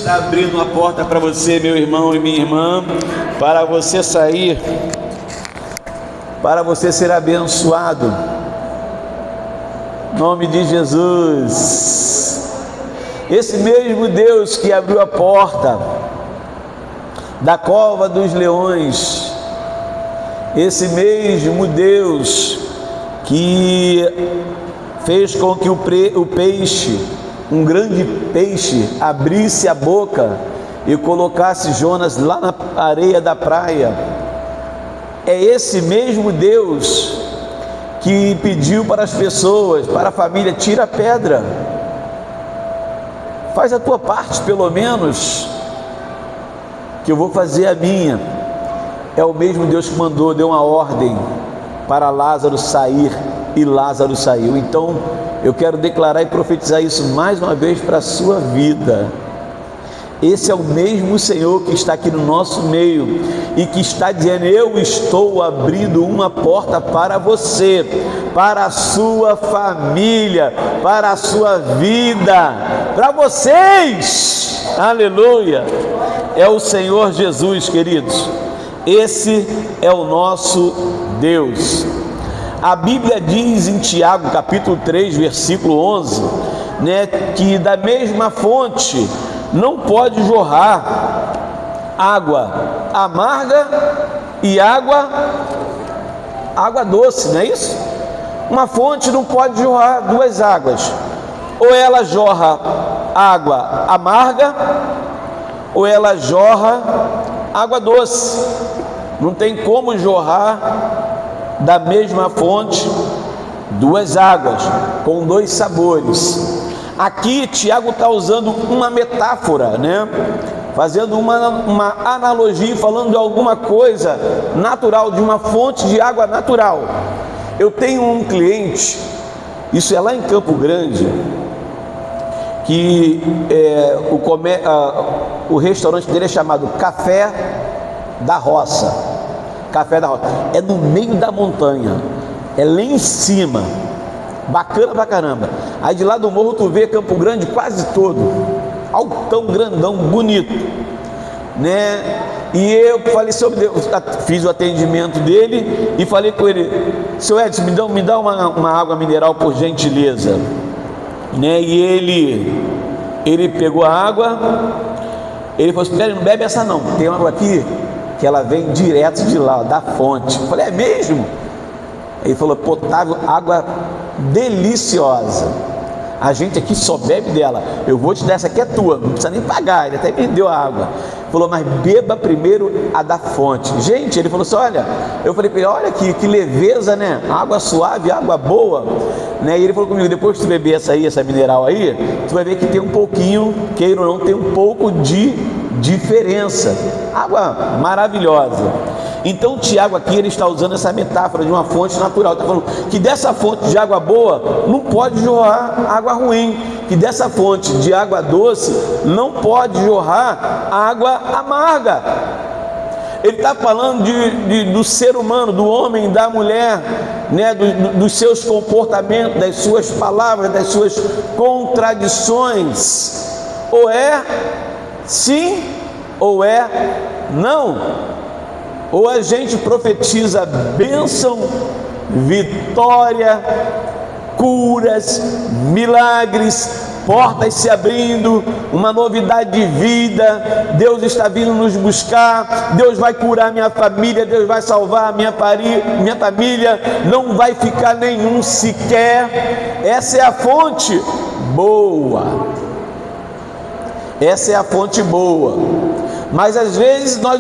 está abrindo uma porta para você, meu irmão e minha irmã, para você sair, para você ser abençoado. Em nome de Jesus. Esse mesmo Deus que abriu a porta da cova dos leões, esse mesmo Deus que fez com que o peixe, um grande peixe, abrisse a boca e colocasse Jonas lá na areia da praia, é esse mesmo Deus que pediu para as pessoas, para a família: tira a pedra, faz a tua parte pelo menos, que eu vou fazer a minha. É o mesmo Deus que mandou, deu uma ordem para Lázaro sair, e Lázaro saiu. Então eu quero declarar e profetizar isso mais uma vez para a sua vida. Esse é o mesmo Senhor que está aqui no nosso meio e que está dizendo: eu estou abrindo uma porta para você, para a sua família, para a sua vida, para vocês. Aleluia! É o Senhor Jesus, queridos. Esse é o nosso Deus. A Bíblia diz em Tiago capítulo 3 versículo 11, que da mesma fonte não pode jorrar água amarga e água doce, não é isso? Uma fonte não pode jorrar duas águas, ou ela jorra água amarga, ou ela jorra água doce. Não tem como jorrar da mesma fonte duas águas com dois sabores. Aqui Tiago está usando uma metáfora, fazendo uma analogia, falando de alguma coisa natural, de uma fonte de água natural. Eu tenho um cliente, isso é lá em Campo Grande, que o restaurante dele é chamado Café da Roça. Café da Roça é no meio da montanha, é lá em cima, bacana pra caramba. Aí de lá do morro tu vê Campo Grande quase todo, altão, grandão, bonito, E eu falei sobre Deus, fiz o atendimento dele e falei com ele: seu Edson, me dá uma água mineral por gentileza, E ele pegou a água, ele falou assim: não bebe essa não, tem uma água aqui que ela vem direto de lá, da fonte. Eu falei: é mesmo? Ele falou: potável, água deliciosa, a gente aqui só bebe dela, eu vou te dar, essa aqui é tua, não precisa nem pagar. Ele até me deu a água, falou: mas beba primeiro a da fonte. Gente, ele falou assim: olha, eu falei para ele: olha que leveza, água suave, água boa, E ele falou comigo: depois que tu beber essa mineral aí, tu vai ver que tem um pouquinho, queira ou não, tem um pouco de diferença. Água maravilhosa. Então Tiago aqui ele está usando essa metáfora de uma fonte natural. Está falando que dessa fonte de água boa não pode jorrar água ruim, que dessa fonte de água doce não pode jorrar água amarga. Ele está falando do ser humano, do homem, da mulher, dos seus comportamentos, das suas palavras, das suas contradições. Ou é sim, ou é não. Ou a gente profetiza bênção, vitória, curas, milagres, portas se abrindo, uma novidade de vida. Deus está vindo nos buscar, Deus vai curar minha família, Deus vai salvar a minha família, não vai ficar nenhum sequer. Essa é a fonte boa. Essa é a fonte boa. Mas às vezes nós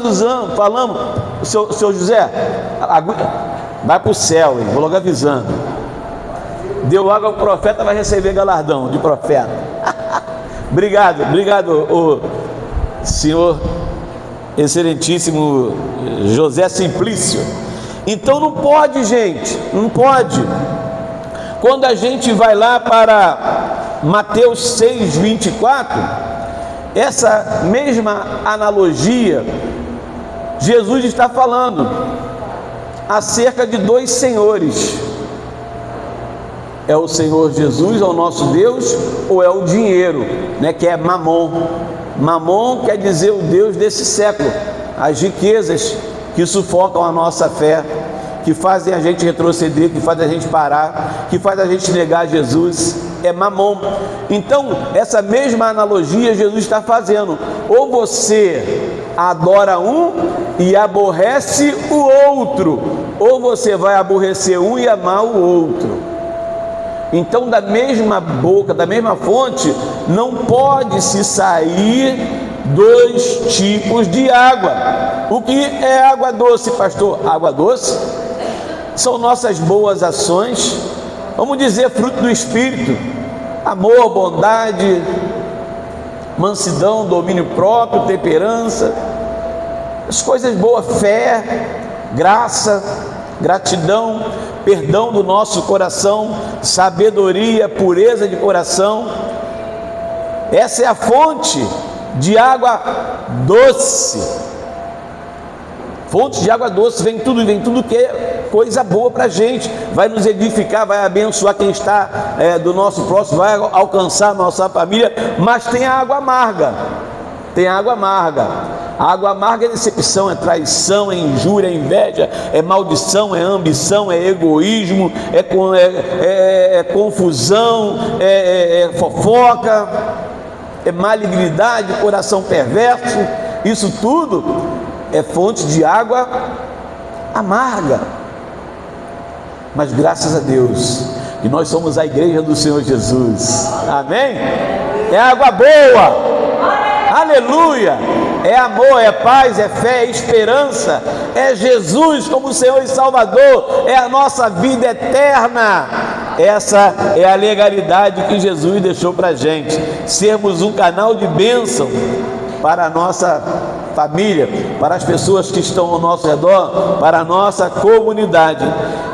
falamos: seu José, vai para o céu, hein? Vou logo avisando. Deu água ao profeta, vai receber galardão de profeta. Obrigado, o senhor excelentíssimo José Simplício. Então não pode, gente, não pode. Quando a gente vai lá para Mateus 6:24, essa mesma analogia, Jesus está falando acerca de dois senhores. É o Senhor Jesus, é o nosso Deus, ou é o dinheiro, né, que é Mamon? Mamon quer dizer o Deus desse século, as riquezas que sufocam a nossa fé, que fazem a gente retroceder, que fazem a gente parar, que fazem a gente negar Jesus, é Mamon. Então, essa mesma analogia Jesus está fazendo: ou você adora um e aborrece o outro, ou você vai aborrecer um e amar o outro. Então, da mesma boca, da mesma fonte, não pode se sair dois tipos de água. O que é água doce, pastor? Água doce são nossas boas ações, vamos dizer, fruto do Espírito: amor, bondade, mansidão, domínio próprio, temperança, as coisas boas, fé, graça, gratidão, perdão do nosso coração, sabedoria, pureza de coração. Essa é a fonte de água doce. Fonte de água doce, vem tudo que é coisa boa para a gente, vai nos edificar, vai abençoar quem está do nosso próximo, vai alcançar a nossa família. Mas tem a água amarga, tem a água amarga. A água amarga é decepção, é traição, é injúria, é inveja, é maldição, é ambição, é egoísmo, é confusão, é fofoca, é malignidade, coração perverso. Isso tudo é fonte de água amarga. Mas graças a Deus que nós somos a igreja do Senhor Jesus, amém? É água boa, aleluia, é amor, é paz, é fé, é esperança, é Jesus como Senhor e Salvador, é a nossa vida eterna. Essa é a legalidade que Jesus deixou para a gente, sermos um canal de bênção para a nossa família, para as pessoas que estão ao nosso redor, para a nossa comunidade.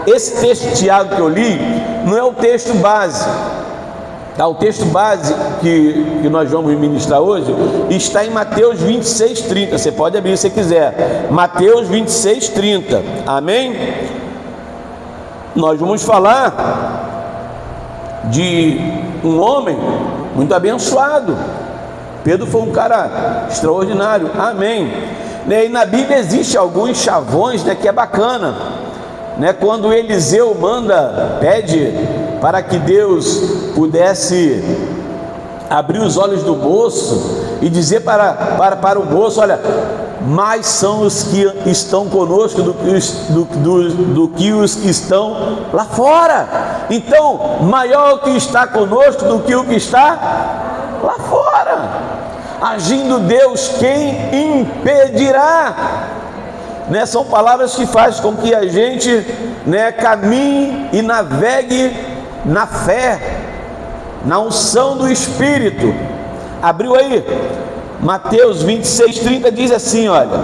Esse texto de Tiago que eu li não é o texto base, tá? O texto base que nós vamos ministrar hoje está em Mateus 26:30. Você pode abrir se quiser, Mateus 26:30, amém? Nós vamos falar de um homem muito abençoado. Pedro foi um cara extraordinário, amém? E na Bíblia existe alguns chavões, né, que é bacana, né? Quando Eliseu pede para que Deus pudesse abrir os olhos do moço e dizer para o moço: olha, mais são os que estão conosco do que os que estão lá fora. Então, maior o que está conosco do que o que está lá fora. Agindo Deus, quem impedirá? Né? São palavras que fazem com que a gente, né, caminhe e navegue na fé, na unção do Espírito. Abriu aí? Mateus 26:30 diz assim, olha: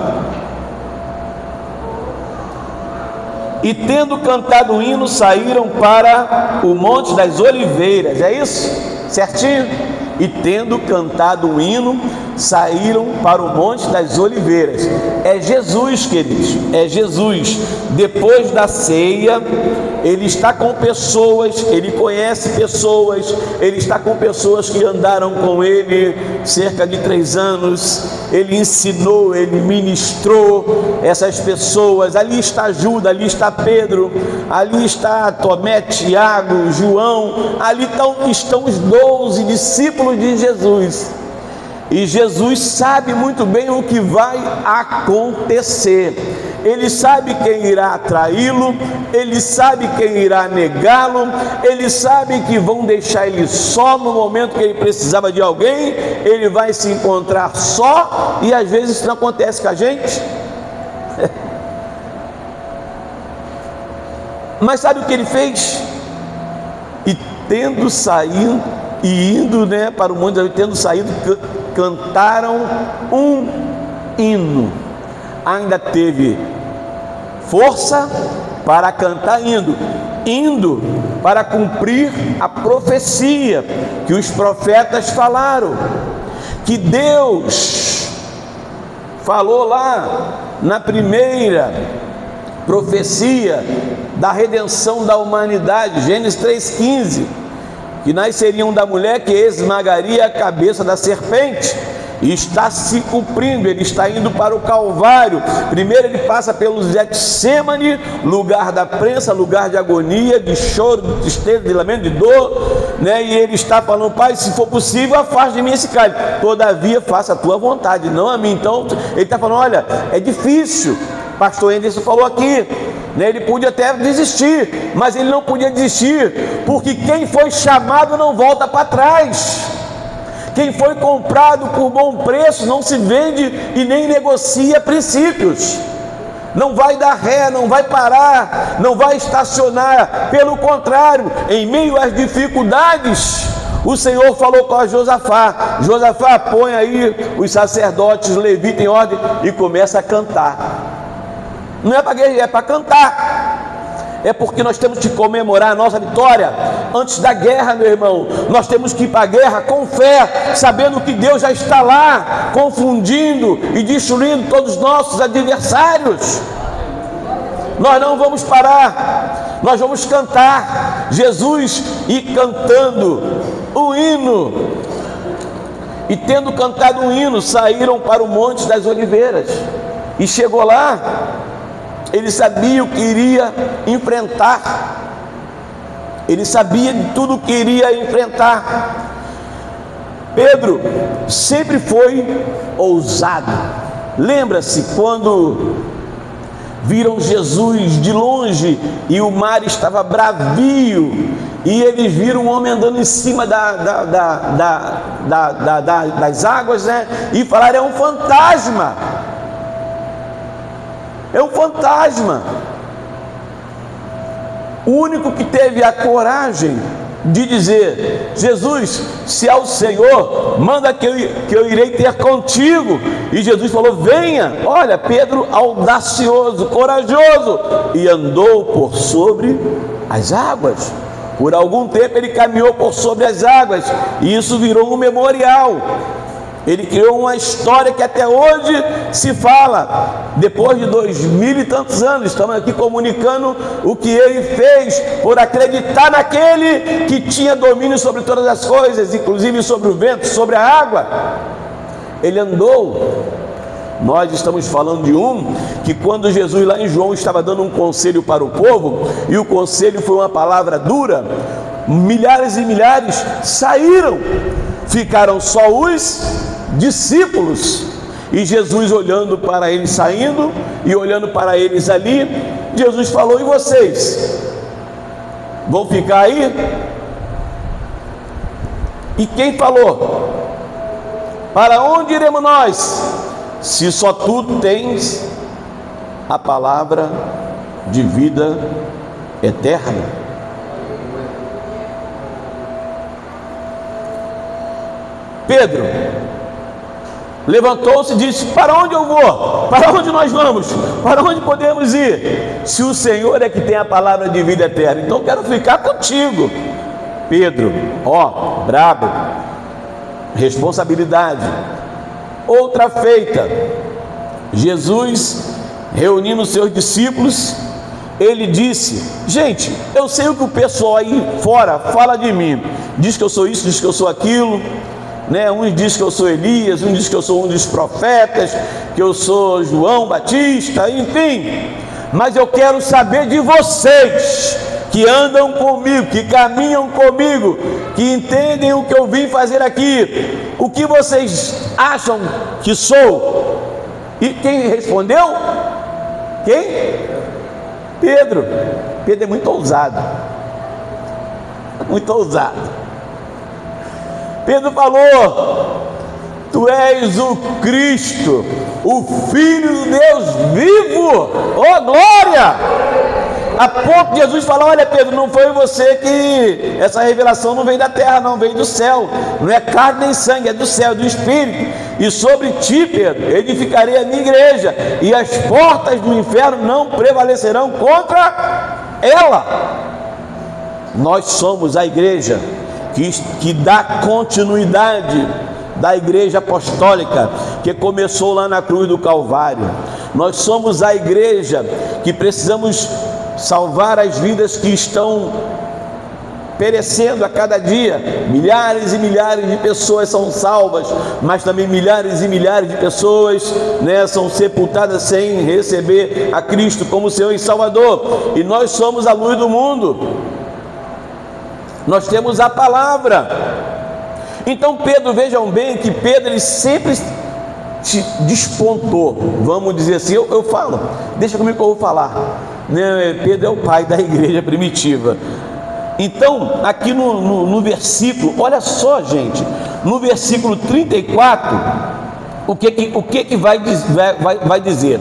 e tendo cantado o hino, saíram para o Monte das Oliveiras. É isso? Certinho? E tendo cantado um hino, saíram para o Monte das Oliveiras. É Jesus, queridos, é Jesus. Depois da ceia, ele está com pessoas, ele conhece pessoas, ele está com pessoas que andaram com ele cerca de 3 anos, ele ensinou, ele ministrou essas pessoas. Ali está Judas, ali está Pedro, ali está Tomé, Tiago, João, ali estão os 12 discípulos de Jesus. E Jesus sabe muito bem o que vai acontecer. Ele sabe quem irá traí-lo, ele sabe quem irá negá-lo, ele sabe que vão deixar ele só no momento que ele precisava de alguém. Ele vai se encontrar só, e às vezes isso não acontece com a gente. Mas sabe o que ele fez? E tendo saído e indo, né, para o monte, tendo saído, cantaram um hino. Ainda teve força para cantar indo para cumprir a profecia que os profetas falaram, que Deus falou lá na primeira profecia da redenção da humanidade, Gênesis 3,15, que nasceriam da mulher que esmagaria a cabeça da serpente, e está se cumprindo. Ele está indo para o Calvário. Primeiro ele passa pelo Getsêmani, lugar da prensa, lugar de agonia, de choro, de tristeza, de lamento, de dor, né? E ele está falando: Pai, se for possível, afaste de mim esse cálice, todavia faça a tua vontade, não a mim. Então ele está falando: olha, é difícil. Pastor Anderson falou aqui, né? Ele podia até desistir, mas ele não podia desistir, porque quem foi chamado não volta para trás. Quem foi comprado por bom preço não se vende e nem negocia princípios. Não vai dar ré, não vai parar, não vai estacionar. Pelo contrário, em meio às dificuldades, o Senhor falou com a Josafá: Josafá, põe aí os sacerdotes, os levitas em ordem, e começa a cantar. Não é para guerrear, é para cantar. É porque nós temos que comemorar a nossa vitória antes da guerra, meu irmão. Nós temos que ir para a guerra com fé, sabendo que Deus já está lá, confundindo e destruindo todos os nossos adversários. Nós não vamos parar, nós vamos cantar. Jesus e cantando o hino, e tendo cantado um hino, saíram para o Monte das Oliveiras. E chegou lá, ele sabia o que iria enfrentar, ele sabia de tudo o que iria enfrentar. Pedro sempre foi ousado. Lembra-se quando viram Jesus de longe e o mar estava bravio, e eles viram um homem andando em cima das águas, né? E falaram: é um fantasma. É um fantasma. O único que teve a coragem de dizer: Jesus, se é o Senhor, manda que eu irei ter contigo. E Jesus falou: venha. Olha, Pedro audacioso, corajoso, e andou por sobre as águas. Por algum tempo ele caminhou por sobre as águas, e isso virou um memorial. Ele criou uma história que até hoje se fala. Depois de 2000 e tantos anos, estamos aqui comunicando o que ele fez, por acreditar naquele que tinha domínio sobre todas as coisas, inclusive sobre o vento, sobre a água. Ele andou. Nós estamos falando de um que, quando Jesus lá em João estava dando um conselho para o povo, e o conselho foi uma palavra dura, milhares e milhares saíram, ficaram só os discípulos. E Jesus, olhando para eles saindo e olhando para eles ali, Jesus falou: e vocês vão ficar aí? E quem falou: para onde iremos nós, se só tu tens a palavra de vida eterna? Pedro levantou-se e disse: para onde eu vou? Para onde nós vamos? Para onde podemos ir? Se o Senhor é que tem a palavra de vida eterna, então quero ficar contigo. Pedro, ó, brabo, responsabilidade. Outra feita, Jesus reunindo os seus discípulos, ele disse: gente, eu sei o que o pessoal aí fora fala de mim, diz que eu sou isso, diz que eu sou aquilo, né? Uns dizem que eu sou Elias, uns dizem que eu sou um dos profetas, que eu sou João Batista, enfim. Mas eu quero saber de vocês, que andam comigo, que caminham comigo, que entendem o que eu vim fazer aqui. O que vocês acham que sou? E quem respondeu? Quem? Pedro. Pedro é muito ousado. Muito ousado. Pedro falou: tu és o Cristo, o Filho do Deus vivo. Oh, glória! A ponto de Jesus falar: olha, Pedro, não foi você que... essa revelação não veio da terra, não, veio do céu. Não é carne nem sangue, é do céu, do Espírito. E sobre ti, Pedro, edificarei a minha igreja, e as portas do inferno não prevalecerão contra ela. Nós somos a igreja que dá continuidade da igreja apostólica, que começou lá na cruz do Calvário. Nós somos a igreja que precisamos salvar as vidas que estão perecendo a cada dia. Milhares e milhares de pessoas são salvas, mas também milhares e milhares de pessoas, são sepultadas sem receber a Cristo como Senhor e Salvador. E nós somos a luz do mundo. Nós temos a palavra. Então Pedro, vejam bem que Pedro, ele sempre despontou, vamos dizer assim, eu falo, deixa comigo que eu vou falar, Pedro é o pai da igreja primitiva. Então, aqui no versículo, olha só, gente, no versículo 34, o que vai dizer?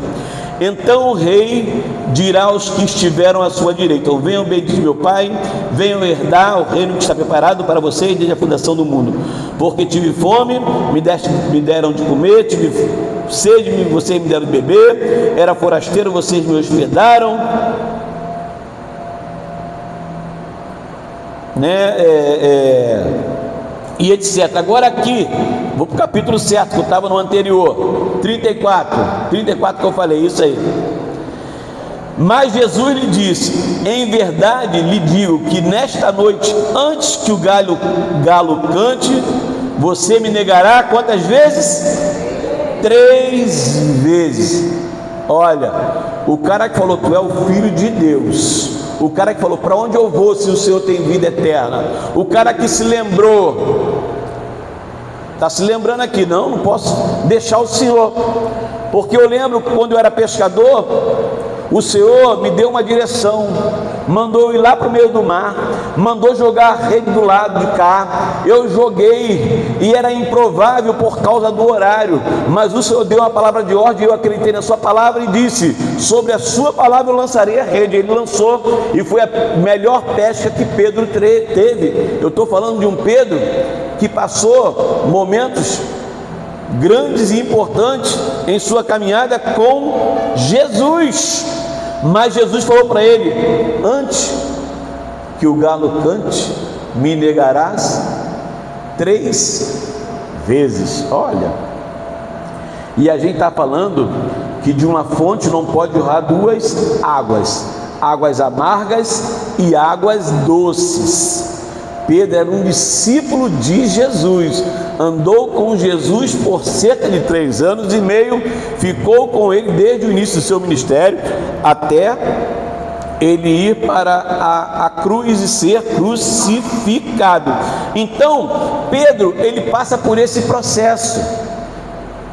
Então o rei dirá aos que estiveram à sua direita: venham, bendito meu pai, venham herdar o reino que está preparado para vocês desde a fundação do mundo. Porque tive fome, me deram de comer, tive sede, vocês me deram de beber, era forasteiro, vocês me hospedaram, e etc. Agora aqui, vou para o capítulo certo, que eu estava no anterior, 34 que eu falei, isso aí. Mas Jesus lhe disse: em verdade lhe digo que nesta noite, antes que o galo cante, você me negará quantas vezes? 3 vezes. Olha, o cara que falou, tu é o Filho de Deus, o cara que falou, para onde eu vou se o Senhor tem vida eterna, o cara que se lembrou, está se lembrando aqui, não posso deixar o Senhor, porque eu lembro quando eu era pescador, o Senhor me deu uma direção, mandou ir lá para o meio do mar, mandou jogar a rede do lado de cá, eu joguei, e era improvável por causa do horário, mas o Senhor deu uma palavra de ordem, eu acreditei na sua palavra e disse: sobre a sua palavra eu lançarei a rede. Ele lançou, e foi a melhor pesca que Pedro teve. Eu estou falando de um Pedro que passou momentos grandes e importantes em sua caminhada com Jesus, mas Jesus falou para ele: antes que o galo cante, me negarás 3 vezes. Olha, e a gente está falando que de uma fonte não pode jorrar 2 águas, águas amargas e águas doces. Pedro era um discípulo de Jesus, andou com Jesus por cerca de 3 anos e meio, ficou com ele desde o início do seu ministério, até ele ir para a cruz e ser crucificado. Então, Pedro, ele passa por esse processo,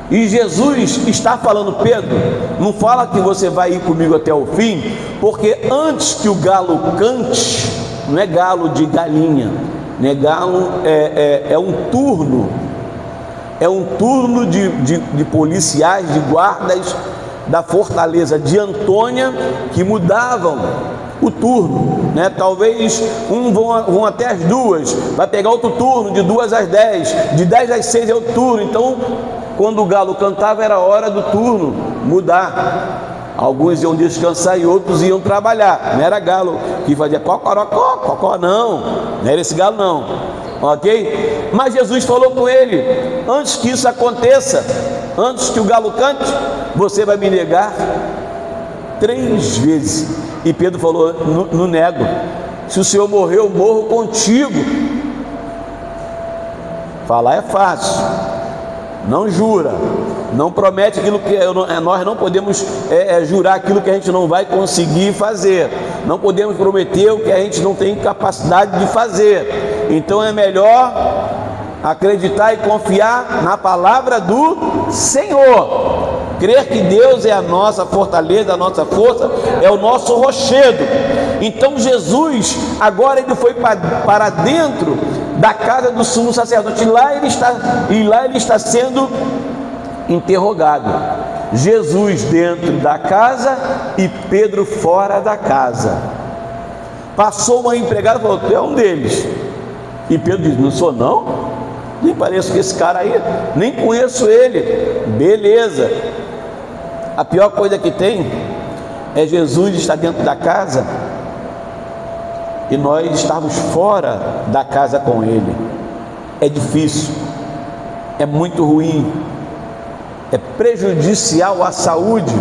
e Jesus está falando: Pedro, não fala que você vai ir comigo até o fim, porque antes que o galo cante, não é galo de galinha, né? Galo é um turno de policiais, de guardas da fortaleza de Antônia, que mudavam o turno, né? Talvez vão até as 2, vai pegar outro turno de 2 às 10, de 10 às 6 é o turno. Então, quando o galo cantava, era hora do turno mudar. Alguns iam descansar e outros iam trabalhar. Não era galo que fazia cocorocó, cocó, não era esse galo não, ok? Mas Jesus falou com ele: antes que isso aconteça, antes que o galo cante, você vai me negar 3 vezes. E Pedro falou: não nego, se o Senhor morrer, eu morro contigo. Falar é fácil, não jura, não promete aquilo que nós não podemos jurar aquilo que a gente não vai conseguir fazer, não podemos prometer o que a gente não tem capacidade de fazer. Então é melhor acreditar e confiar na palavra do Senhor, crer que Deus é a nossa fortaleza, a nossa força, é o nosso rochedo. Então Jesus agora ele foi para dentro da casa do sumo sacerdote, e lá ele está sendo interrogado. Jesus dentro da casa e Pedro fora da casa. Passou uma empregada e falou: tu é um deles. E Pedro diz: não sou não, nem pareço com esse cara aí, nem conheço ele. Beleza. A pior coisa que tem é Jesus estar dentro da casa e nós estarmos fora da casa com ele. É difícil, é muito ruim, é prejudicial à saúde.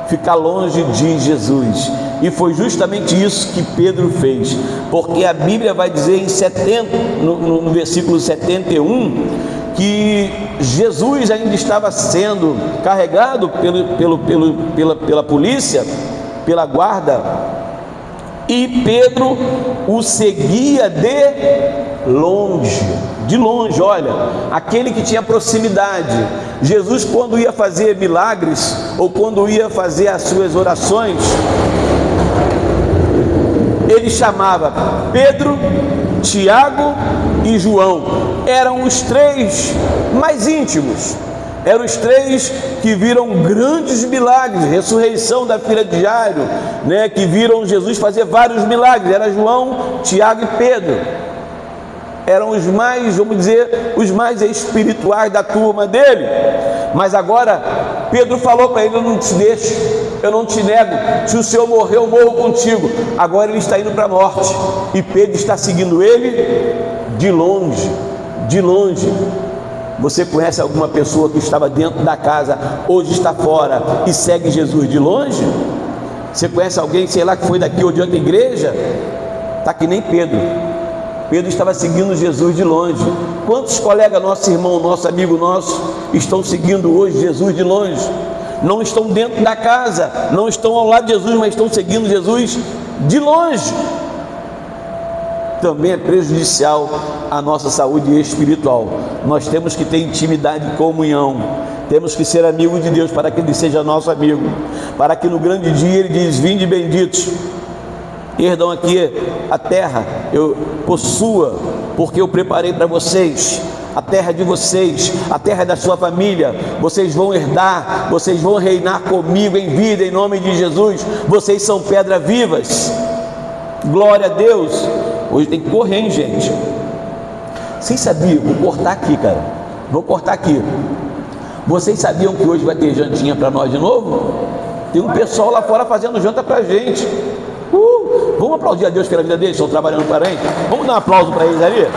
ficar longe de Jesus. E foi justamente isso que Pedro fez, porque a Bíblia vai dizer no versículo 71, que Jesus ainda estava sendo carregado pela polícia, pela guarda, e Pedro o seguia de longe, olha, aquele que tinha proximidade. Jesus, quando ia fazer milagres, ou quando ia fazer as suas orações, ele chamava Pedro, Tiago e João. Eram os três mais íntimos, eram os três que viram grandes milagres, ressurreição da filha de Jairo, né, que viram Jesus fazer vários milagres. Era João, Tiago e Pedro. Eram os mais, vamos dizer, os mais espirituais da turma dele. Mas agora Pedro falou para ele: eu não te deixo, eu não te nego, se o Senhor morrer, eu morro contigo. Agora ele está indo para a morte, e Pedro está seguindo ele de longe, de longe. Você conhece alguma pessoa que estava dentro da casa, hoje está fora e segue Jesus de longe? Você conhece alguém, sei lá, que foi daqui ou de outra igreja? Está que nem Pedro. Pedro estava seguindo Jesus de longe. Quantos colegas, nosso irmão, nosso amigo nosso, estão seguindo hoje Jesus de longe? Não estão dentro da casa, não estão ao lado de Jesus, mas estão seguindo Jesus de longe. Também é prejudicial à nossa saúde espiritual. Nós temos que ter intimidade e comunhão. Temos que ser amigos de Deus para que Ele seja nosso amigo, para que no grande dia Ele diz: vinde benditos, herdam aqui a terra, eu possua, porque eu preparei para vocês a terra de vocês, a terra da sua família. Vocês vão herdar, vocês vão reinar comigo em vida, em nome de Jesus. Vocês são pedras vivas. Glória a Deus. Hoje tem que correr, hein, gente? Vocês sabiam? Vou cortar aqui, cara. Vou cortar aqui. Vocês sabiam que hoje vai ter jantinha para nós de novo? Tem um pessoal lá fora fazendo janta para a gente. Vamos aplaudir a Deus pela vida deles, estão trabalhando para a gente. Vamos dar um aplauso para eles ali?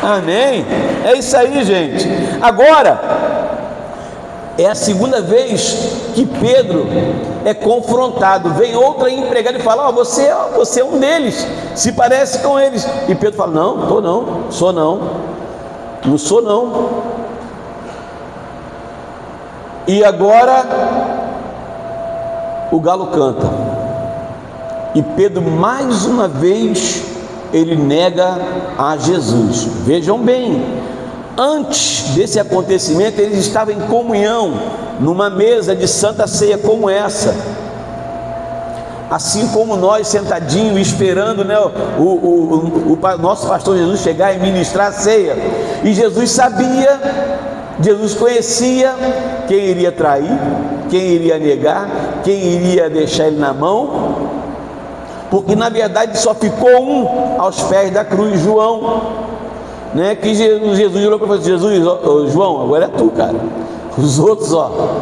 Amém? É isso aí, gente. Agora, é a segunda vez que Pedro é confrontado. Vem outra empregada e fala: você é um deles, se parece com eles. E Pedro fala: não, sou não. E agora o galo canta, e Pedro mais uma vez ele nega a Jesus. Vejam bem, antes desse acontecimento eles estavam em comunhão, numa mesa de santa ceia como essa, assim como nós sentadinhos esperando, né, o nosso pastor Jesus chegar e ministrar a ceia. E Jesus sabia, Jesus conhecia quem iria trair, quem iria negar, quem iria deixar ele na mão, porque na verdade só ficou um aos pés da cruz, João, né? Que Jesus olhou para ele: Jesus, João, agora é tu, cara. Os outros,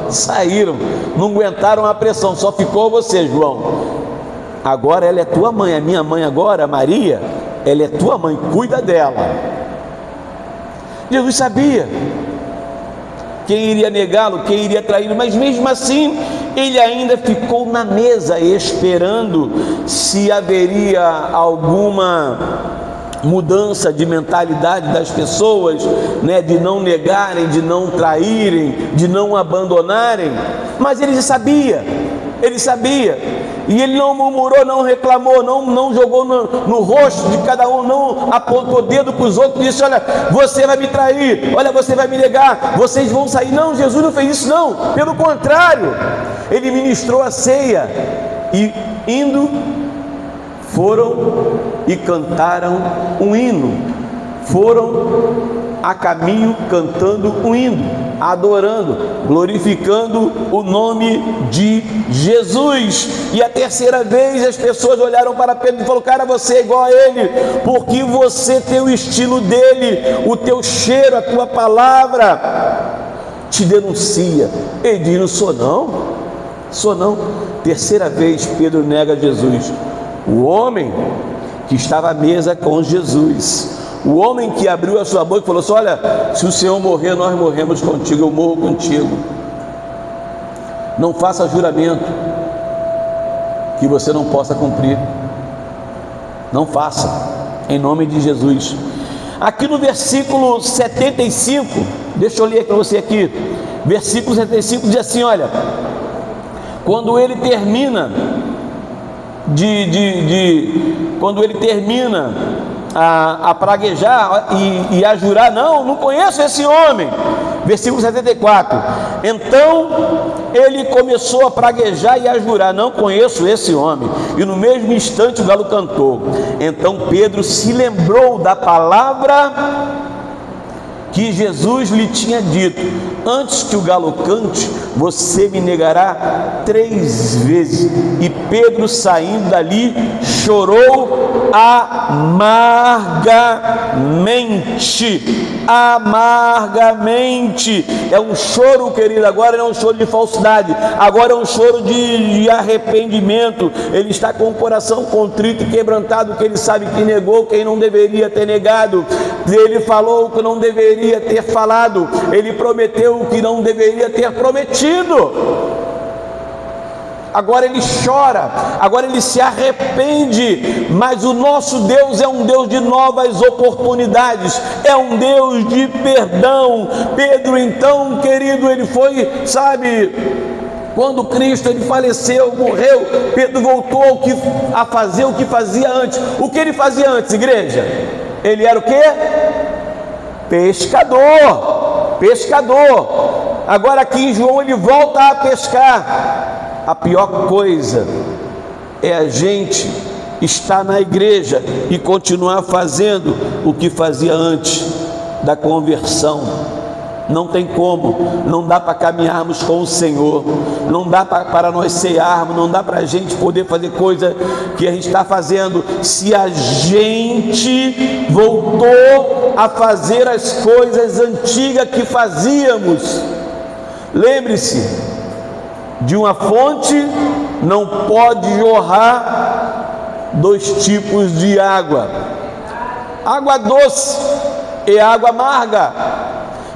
saíram, não aguentaram a pressão, só ficou você, João. Agora ela é tua mãe, a minha mãe agora, Maria, ela é tua mãe, cuida dela. Jesus sabia quem iria negá-lo, quem iria traí-lo, mas mesmo assim ele ainda ficou na mesa esperando se haveria alguma mudança de mentalidade das pessoas, né, de não negarem, de não traírem, de não abandonarem. Mas ele sabia, e ele não murmurou, não reclamou, não jogou no rosto de cada um, não apontou o dedo para os outros e disse: olha, você vai me trair, olha, você vai me negar, vocês vão sair. Não, Jesus não fez isso, não, pelo contrário, ele ministrou a ceia, e indo, foram e cantaram um hino, foram a caminho cantando um hino, adorando, glorificando o nome de Jesus. E a terceira vez as pessoas olharam para Pedro e falaram: cara, você é igual a ele, porque você tem o estilo dele, o teu cheiro, a tua palavra te denuncia. Ele diz: não sou não. Terceira vez Pedro nega Jesus. O homem que estava à mesa com Jesus, o homem que abriu a sua boca e falou assim: olha, se o Senhor morrer, nós morremos contigo, eu morro contigo. Não faça juramento que você não possa cumprir. Não faça, em nome de Jesus. Aqui no versículo 75, deixa eu ler para você aqui. Versículo 75 diz assim: olha, quando ele termina quando ele termina a praguejar e a jurar, não conheço esse homem. Versículo 74, então ele começou a praguejar e a jurar, não conheço esse homem. E no mesmo instante o galo cantou. Então Pedro se lembrou da palavra que Jesus lhe tinha dito: antes que o galo cante, você me negará 3 vezes. E Pedro, saindo dali, chorou amargamente. É um choro, querido, agora não é um choro de falsidade, agora é um choro de arrependimento. Ele está com o coração contrito e quebrantado, que ele sabe que negou quem não deveria ter negado, ele falou o que não deveria ter falado, ele prometeu o que não deveria ter prometido. Agora ele chora, agora ele se arrepende, mas o nosso Deus é um Deus de novas oportunidades, é um Deus de perdão. Pedro, então, querido, ele foi, quando Cristo ele faleceu, morreu, Pedro voltou a fazer o que fazia antes. O que ele fazia antes, igreja? Ele era o quê? Pescador. Agora aqui em João ele volta a pescar. A pior coisa é a gente estar na igreja e continuar fazendo o que fazia antes da conversão. Não tem como, não dá para caminharmos com o Senhor, não dá para nós cearmos, não dá para a gente poder fazer coisa que a gente está fazendo, se a gente voltou a fazer as coisas antigas que fazíamos. Lembre-se, de uma fonte não pode jorrar 2 tipos de água: água doce e água amarga.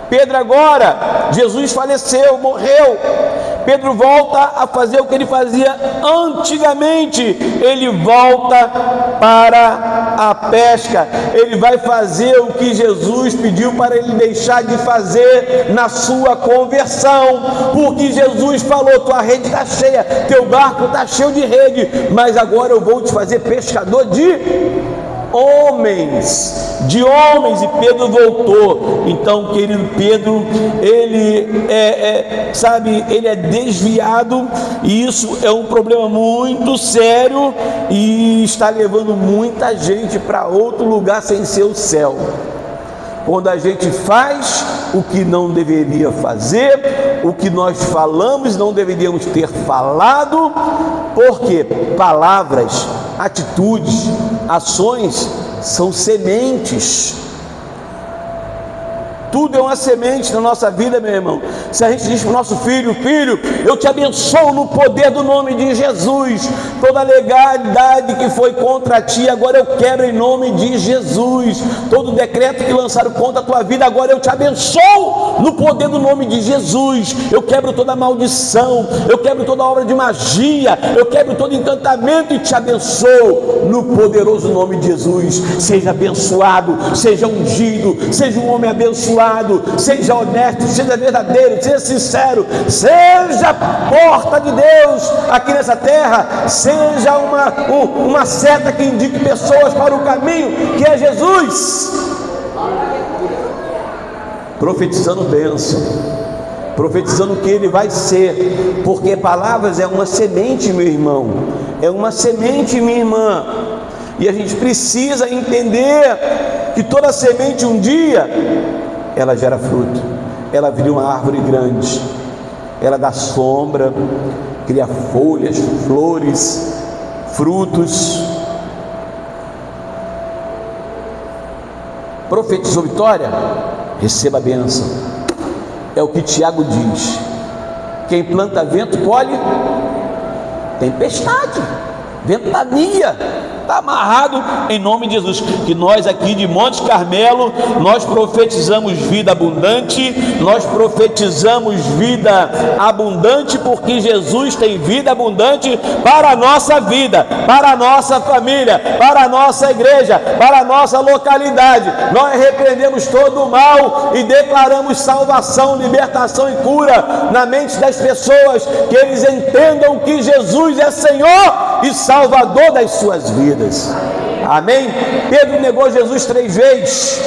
Pedro agora, Jesus faleceu, morreu, Pedro volta a fazer o que ele fazia antigamente, ele volta para a pesca, ele vai fazer o que Jesus pediu para ele deixar de fazer na sua conversão, porque Jesus falou: tua rede está cheia, teu barco está cheio de rede, mas agora eu vou te fazer pescador de homens, e Pedro voltou. Então, querido, Pedro, ele ele é desviado, e isso é um problema muito sério, e está levando muita gente para outro lugar sem ser o céu. Quando a gente faz o que não deveria fazer, o que nós falamos não deveríamos ter falado, porque palavras, atitudes, ações são sementes. Tudo é uma semente na nossa vida, meu irmão. Se a gente diz para o nosso filho: filho, eu te abençoo no poder do nome de Jesus, toda a legalidade que foi contra ti, agora eu quebro em nome de Jesus. Todo decreto que lançaram contra a tua vida, agora eu te abençoo no poder do nome de Jesus. Eu quebro toda maldição, eu quebro toda obra de magia, eu quebro todo encantamento e te abençoo no poderoso nome de Jesus. Seja abençoado, seja ungido, seja um homem abençoado, seja honesto, seja verdadeiro, seja sincero, seja porta de Deus aqui nessa terra, seja uma seta que indique pessoas para o caminho que é Jesus. Profetizando bênção, profetizando o que ele vai ser, porque palavras é uma semente, meu irmão, é uma semente, minha irmã, e a gente precisa entender que toda semente um dia ela gera fruto, ela vira uma árvore grande, ela dá sombra, cria folhas, flores, frutos. Profetizou vitória? Receba a bênção. É o que Tiago diz: quem planta vento colhe tempestade, ventania. está amarrado em nome de Jesus. Que nós aqui de Monte Carmelo, nós profetizamos vida abundante, nós profetizamos vida abundante, porque Jesus tem vida abundante para a nossa vida, para a nossa família, para a nossa igreja, para a nossa localidade. Nós repreendemos todo o mal e declaramos salvação, libertação e cura na mente das pessoas, que eles entendam que Jesus é Senhor e Salvador das suas vidas. Amém? Pedro negou Jesus 3 vezes.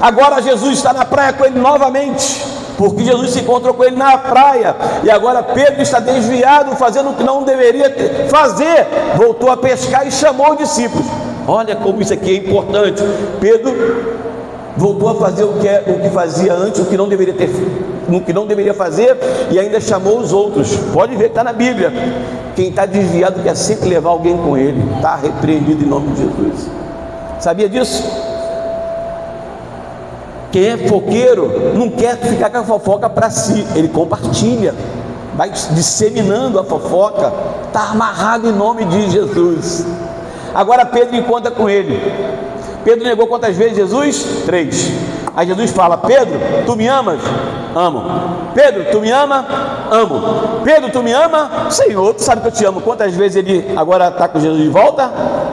Agora Jesus está na praia com ele novamente, porque Jesus se encontrou com ele na praia, e agora Pedro está desviado, fazendo o que não deveria fazer. Voltou a pescar e chamou os discípulos. Olha como isso aqui é importante. Pedro voltou a fazer o que fazia antes, o que não deveria fazer, e ainda chamou os outros. Pode ver que está na Bíblia. Quem está desviado quer sempre levar alguém com ele. Está repreendido em nome de Jesus. Sabia disso? Quem é fofoqueiro não quer ficar com a fofoca para si, ele compartilha, vai disseminando a fofoca. Está amarrado em nome de Jesus. Agora Pedro encontra com ele. Pedro negou quantas vezes Jesus? 3. Aí Jesus fala: Pedro, tu me amas? Amo. Pedro, tu me ama? Amo. Pedro, tu me ama? Senhor, tu sabe que eu te amo. Quantas vezes ele agora está com Jesus de volta?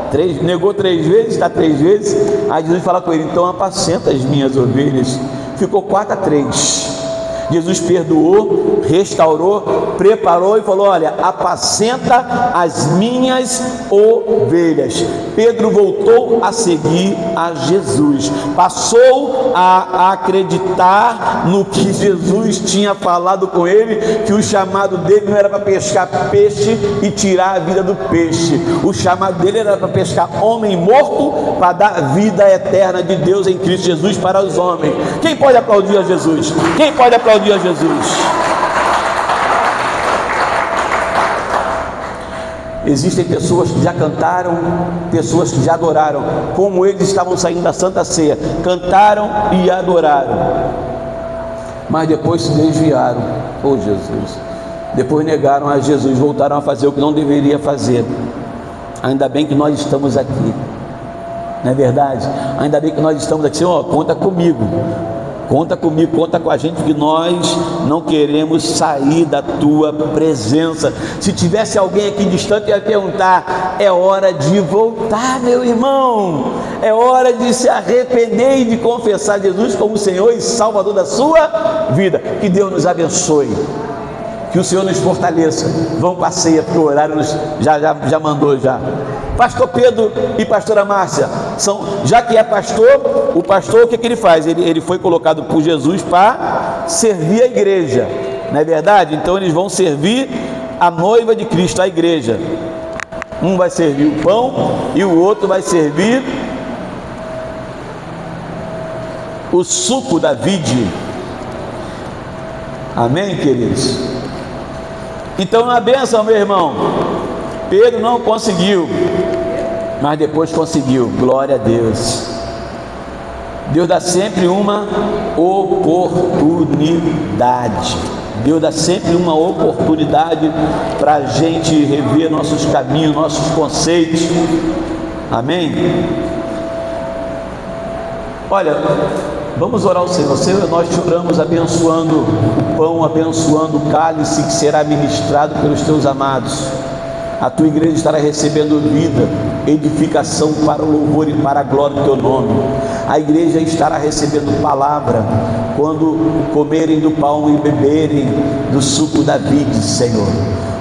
3. Negou 3 vezes, está 3 vezes. Aí Jesus fala com ele: então apacenta as minhas ovelhas. Ficou 4-3. Jesus perdoou, restaurou, preparou e falou: olha, apacenta as minhas ovelhas. Pedro voltou a seguir a Jesus, passou a acreditar no que Jesus tinha falado com ele, que o chamado dele não era para pescar peixe e tirar a vida do peixe. O chamado dele era para pescar homem morto, para dar a vida eterna de Deus em Cristo Jesus para os homens. Quem pode aplaudir a Jesus? Quem pode aplaudir a Jesus? Existem pessoas que já cantaram, pessoas que já adoraram, como eles estavam saindo da Santa Ceia, cantaram e adoraram, mas depois se desviaram. Oh Jesus! Depois negaram a Jesus, voltaram a fazer o que não deveria fazer. Ainda bem que nós estamos aqui, não é verdade? Ainda bem que nós estamos aqui. Senhor, conta comigo, conta comigo, conta com a gente, que nós não queremos sair da tua presença. Se tivesse alguém aqui distante, ia perguntar: é hora de voltar, meu irmão, é hora de se arrepender e de confessar Jesus como Senhor e Salvador da sua vida. Que Deus nos abençoe, que o Senhor nos fortaleça. Vamos para a ceia, porque o horário já mandou já. Pastor Pedro e pastora Márcia, já que é pastor, o pastor, o que ele faz? Ele foi colocado por Jesus para servir a igreja, não é verdade? Então eles vão servir a noiva de Cristo, a igreja. Um vai servir o pão e o outro vai servir o suco da vide. Amém, queridos? Então, na bênção, meu irmão, Pedro não conseguiu, mas depois conseguiu. Glória a Deus. Deus dá sempre uma oportunidade. Deus dá sempre uma oportunidade para a gente rever nossos caminhos, nossos conceitos. Amém? Olha, vamos orar ao Senhor. Senhor, nós te oramos abençoando o pão, abençoando o cálice que será ministrado pelos teus amados. A tua igreja estará recebendo vida, edificação para o louvor e para a glória do teu nome. A igreja estará recebendo palavra quando comerem do pão e beberem do suco da vide, Senhor.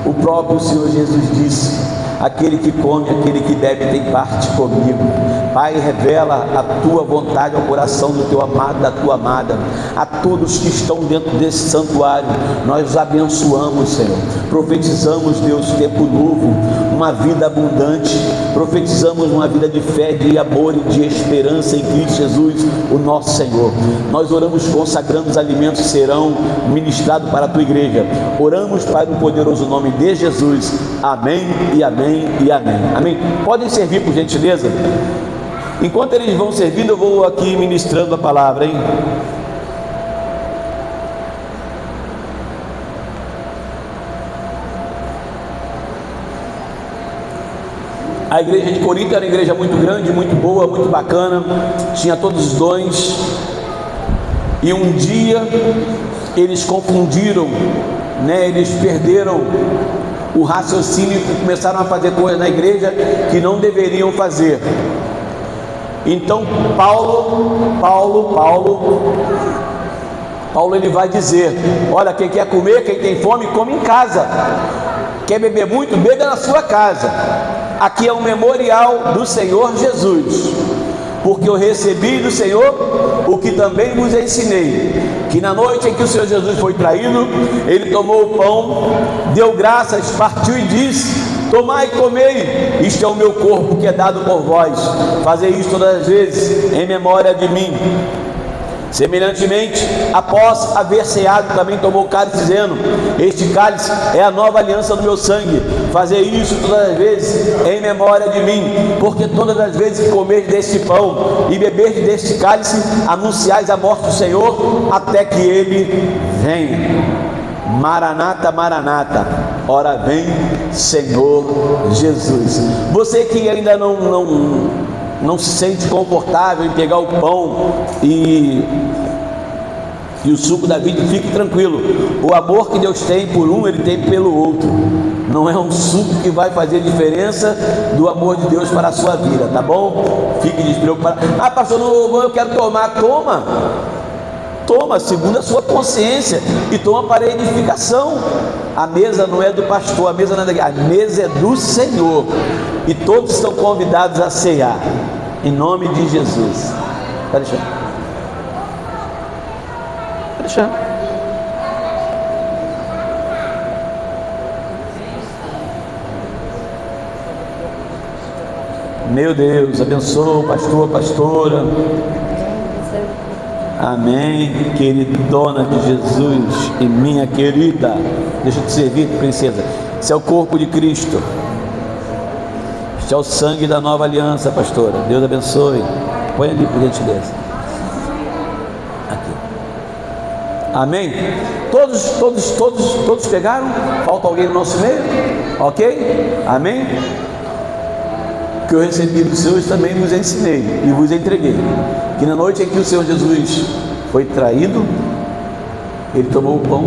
O próprio Senhor Jesus disse: aquele que come, aquele que bebe tem parte comigo. Pai, revela a tua vontade ao coração do teu amado, da tua amada. A todos que estão dentro desse santuário, nós os abençoamos, Senhor. Profetizamos, Deus, tempo novo, uma vida abundante. Profetizamos uma vida de fé, de amor e de esperança em Cristo Jesus, o nosso Senhor. Nós oramos consagrando os alimentos que serão ministrados para a tua igreja. Oramos, Pai, no poderoso nome de Jesus. Amém e amém e amém. Amém. Podem servir, por gentileza. Enquanto eles vão servindo, eu vou aqui ministrando a palavra, hein? A igreja de Corinto era uma igreja muito grande, muito boa, muito bacana, tinha todos os dons. E um dia eles confundiram, eles perderam o raciocínio e começaram a fazer coisas na igreja que não deveriam fazer. Então Paulo ele vai dizer: olha, quem quer comer, quem tem fome, come em casa. Quer beber muito, beba na sua casa. Aqui é um memorial do Senhor Jesus, porque eu recebi do Senhor o que também vos ensinei, que na noite em que o Senhor Jesus foi traído, ele tomou o pão, deu graças, partiu e disse: tomai e comei, isto é o meu corpo que é dado por vós, fazei isto todas as vezes em memória de mim. Semelhantemente, após haver ceado, também tomou o cálice, dizendo: este cálice é a nova aliança do meu sangue, fazei isso todas as vezes em memória de mim, porque todas as vezes que comerdes deste pão e beberdes deste cálice, anunciais a morte do Senhor até que ele venha. Maranata, Maranata, ora vem Senhor Jesus. Você que ainda não se sente confortável em pegar o pão e o suco da vida, fique tranquilo. O amor que Deus tem por um, Ele tem pelo outro. Não é um suco que vai fazer diferença do amor de Deus para a sua vida, tá bom? Fique despreocupado. Ah, pastor, não, eu quero tomar. Toma, segundo a sua consciência, e toma para a edificação. A mesa não é do pastor, a mesa é do Senhor, e todos estão convidados a cear, em nome de Jesus. Pode deixar. Meu Deus, abençoa o pastor, pastora. Amém, queridona de Jesus e minha querida. Deixa eu te servir, princesa. Esse é o corpo de Cristo. Este é o sangue da nova aliança, pastora. Deus abençoe. Põe ali, por gentileza. Aqui. Amém? Todos pegaram? Falta alguém no nosso meio? Ok? Amém? Que eu recebi dos Senhor também vos ensinei e vos entreguei, que na noite em que o Senhor Jesus foi traído, ele tomou o pão,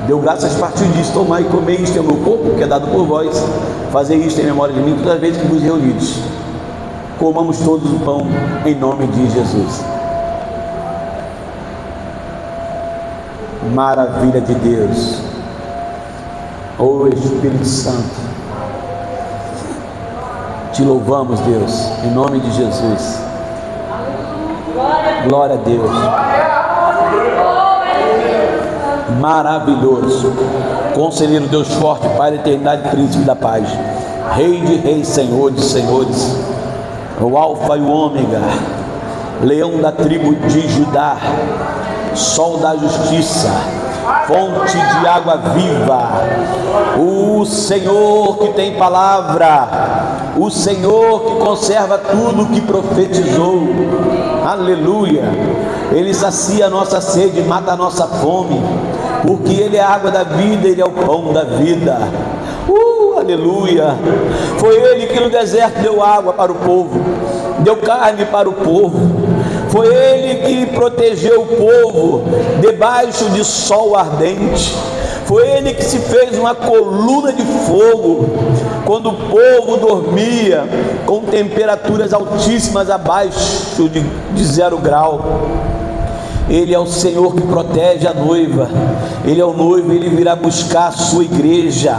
deu graças, partiu disso: tomai e comei, isto é o meu corpo que é dado por vós, fazei isto em memória de mim todas as vezes que vos reunides. Comamos todos o pão em nome de Jesus. Maravilha de Deus, ô Espírito Santo, te louvamos, Deus, em nome de Jesus. Glória a Deus. Maravilhoso, Conselheiro, Deus forte, Pai da eternidade, Príncipe da paz, Rei de reis, Senhor de senhores, o Alfa e o Ômega, Leão da tribo de Judá, Sol da justiça, fonte de água viva, o Senhor que tem palavra, o Senhor que conserva tudo o que profetizou. Aleluia. Ele sacia a nossa sede, mata a nossa fome, porque Ele é a água da vida, Ele é o pão da vida. Aleluia. Foi Ele que no deserto deu água para o povo, deu carne para o povo. Foi Ele que protegeu o povo debaixo de sol ardente. Foi Ele que se fez uma coluna de fogo quando o povo dormia com temperaturas altíssimas, abaixo de 0 grau. Ele é o Senhor que protege a noiva. Ele é o noivo, Ele virá buscar a sua igreja.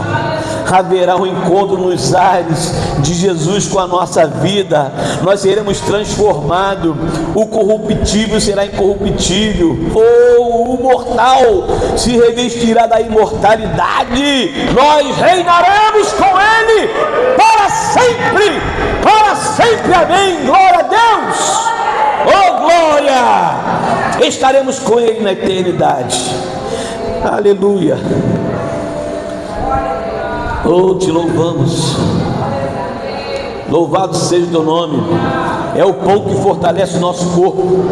Haverá um encontro nos ares de Jesus com a nossa vida. Nós seremos transformados. O corruptível será incorruptível. O mortal se revestirá da imortalidade. Nós reinaremos com Ele para sempre. Para sempre, amém. Glória a Deus. Oh, glória. Estaremos com Ele na eternidade. Aleluia. Oh, te louvamos. Louvado seja o teu nome. É o pão que fortalece o nosso corpo,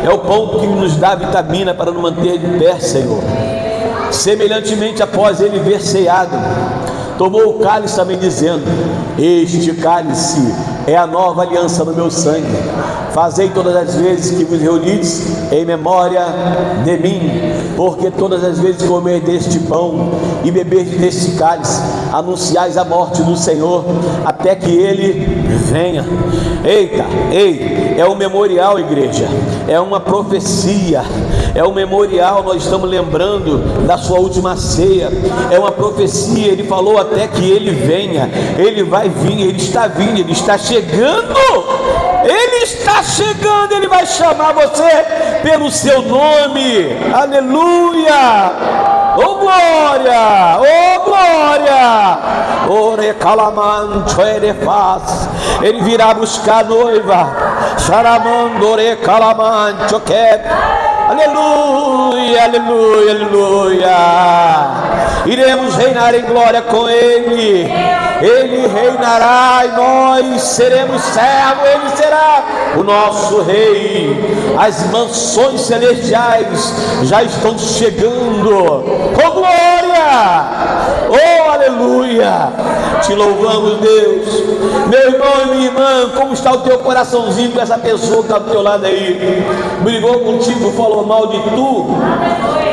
é o pão que nos dá vitamina para nos manter de pé, Senhor. Semelhantemente, após Ele ver ceado, tomou o cálice também dizendo: este cálice é a nova aliança no meu sangue. Fazei todas as vezes que vos reunides em memória de mim, porque todas as vezes que comer deste pão e beber deste cálice, anunciais a morte do Senhor até que Ele venha. Eita, é um memorial, igreja, é uma profecia, é um memorial. Nós estamos lembrando da sua última ceia, é uma profecia. Ele falou até que Ele venha. Ele vai vir, Ele está vindo, Ele está chegando. Ele está chegando, Ele vai chamar você pelo seu nome. Aleluia! Oh glória! Oh glória! Ore calamancho erefaz. Ele virá buscar a noiva. Charamandore calamancho que. Aleluia, aleluia, aleluia. Iremos reinar em glória com Ele. Ele reinará e nós seremos servos. Ele será o nosso rei. As mansões celestiais já estão chegando. Com glória! Oh, aleluia! Te louvamos, Deus. Meu irmão e minha irmã, como está o teu coraçãozinho com essa pessoa que está do teu lado aí? Brigou contigo, falou mal de tu?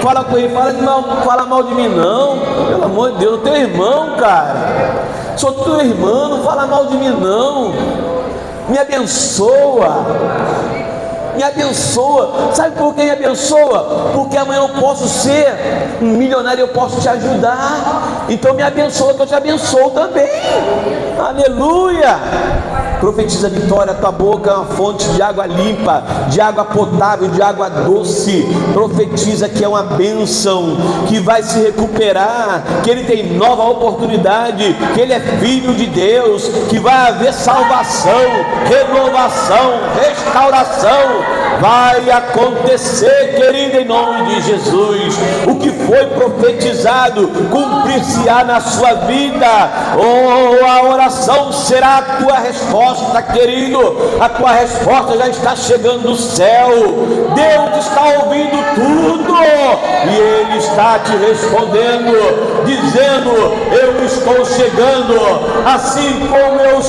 Fala com ele, fala mal de mim não. Pelo amor de Deus, teu irmão, cara. Sou teu irmão, não fala mal de mim não. Me abençoa. Me abençoa. Sabe por que me abençoa? Porque amanhã eu posso ser um milionário, eu posso te ajudar. Então me abençoa, que eu te abençoo também. Aleluia. Profetiza vitória. Tua boca é uma fonte de água limpa, de água potável, de água doce. Profetiza que é uma bênção, que vai se recuperar, que ele tem nova oportunidade, que ele é filho de Deus, que vai haver salvação, renovação, restauração. Vai acontecer, querido, em nome de Jesus. O que foi profetizado cumprir-se-á na sua vida. Oh, a oração será a tua resposta, querido. A tua resposta já está chegando do céu. Deus está ouvindo tudo e Ele está te respondendo, dizendo: eu estou chegando. Assim como eu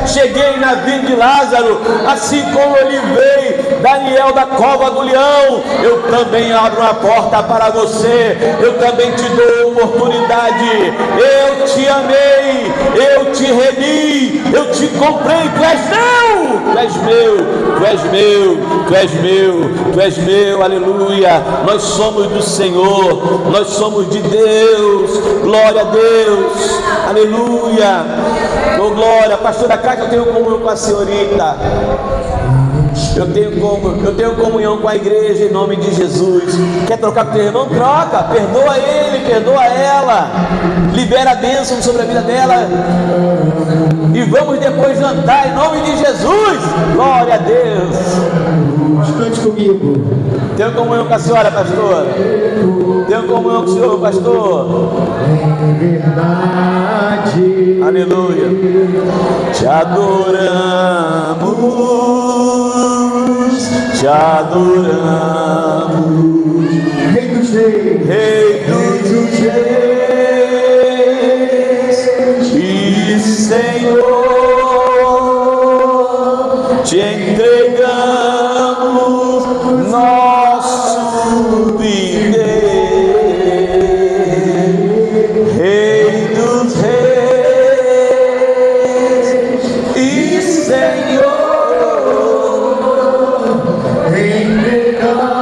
cheguei na vida de Lázaro, assim como ele veio Daniel da cova do leão, eu também abro uma porta para você. Eu também te dou oportunidade. Eu te amei, eu te remi, eu te comprei. Tu és meu, tu és meu, tu és meu, tu és meu, tu és meu. Aleluia. Nós somos do Senhor, nós somos de Deus. Glória a Deus. Aleluia. Oh, glória. Pastora Cátia, eu tenho comunhão com a senhorita. Eu tenho comunhão com a igreja em nome de Jesus. Quer trocar com o teu irmão? Troca. Perdoa ele, perdoa ela. Libera a bênção sobre a vida dela. E vamos depois jantar em nome de Jesus. Glória a Deus. Cante comigo. Tenho comunhão com a senhora, pastor. Tenho comunhão com o senhor, pastor. É verdade. Aleluia. Te adoramos, te adoramos, Rei dos reis, Rei dos reis e Senhor, te entregamos nosso viver. Rei dos reis e Senhor,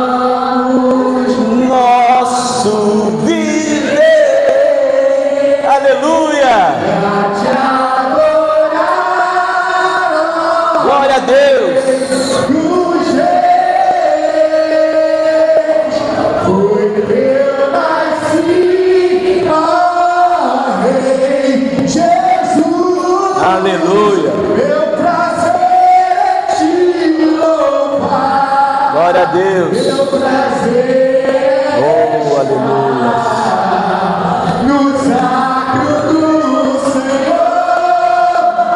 entregamos nosso viver. Aleluia. Glória a Deus. Aleluia. Meu prazer é te louvar. Glória a Deus. Meu prazer Oh, aleluia. no sacro do Senhor.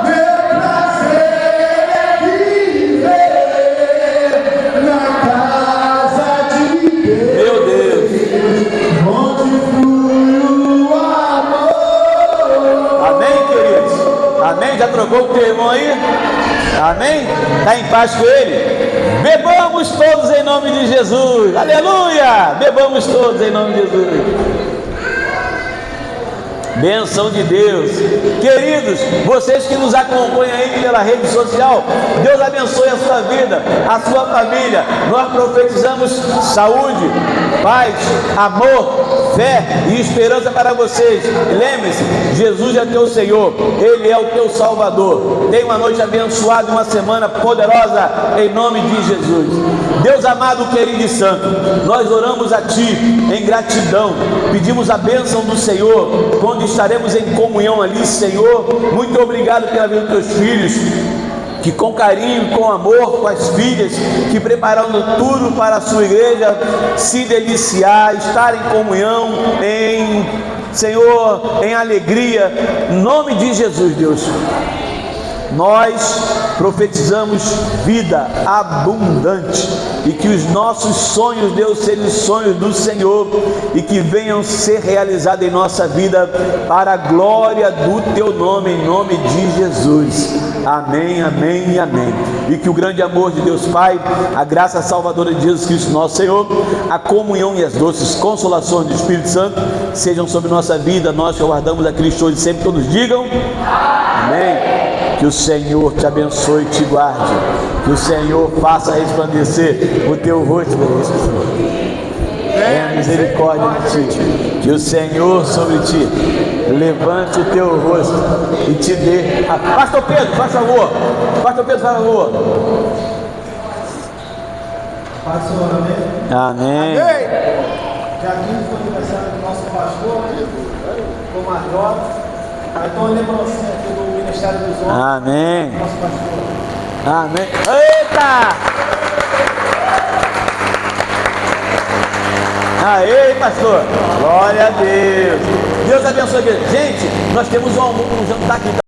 Meu prazer é viver na casa de Deus, Meu Deus. onde flui o amor. Amém? Está em paz com Ele? Bebamos todos em nome de Jesus. Aleluia! Bebamos todos em nome de Jesus. Bênção de Deus. Queridos, vocês que nos acompanham aí pela rede social, Deus abençoe a sua vida, a sua família. Nós profetizamos saúde, paz, amor, fé e esperança para vocês. Lembre-se, Jesus é teu Senhor, Ele é o teu Salvador. Tenha uma noite abençoada, uma semana poderosa em nome de Jesus. Deus amado, querido e santo, nós oramos a Ti em gratidão, pedimos a bênção do Senhor, quando estaremos em comunhão ali, Senhor. Muito obrigado pela vida dos teus filhos, que com carinho, com amor, com as filhas, que prepararam tudo para a sua igreja se deliciar, estar em comunhão, Senhor, em alegria, em nome de Jesus, Deus. Nós profetizamos vida abundante e que os nossos sonhos, Deus, sejam sonhos do Senhor e que venham ser realizados em nossa vida para a glória do Teu nome, em nome de Jesus. Amém, amém e amém. E que o grande amor de Deus Pai, a graça salvadora de Jesus Cristo nosso Senhor, a comunhão e as doces consolações do Espírito Santo sejam sobre nossa vida. Nós que aguardamos a Cristo hoje sempre, todos digam amém. Que o Senhor te abençoe e te guarde. Que o Senhor faça resplandecer o teu rosto. Tenha misericórdia de ti. Que o Senhor sobre ti levante o teu rosto e te dê. Pastor Pedro, faz favor. Pastor Pedro, faz favor. Pastor, amém. Amém. Já aqui foi aniversário do nosso pastor, o Major. Então lembrancinha aqui do Ministério dos Homens. Amém. Nosso pastor. Amém. Eita! Aê, pastor. Glória a Deus. Deus abençoe. Gente, nós temos um jantar aqui.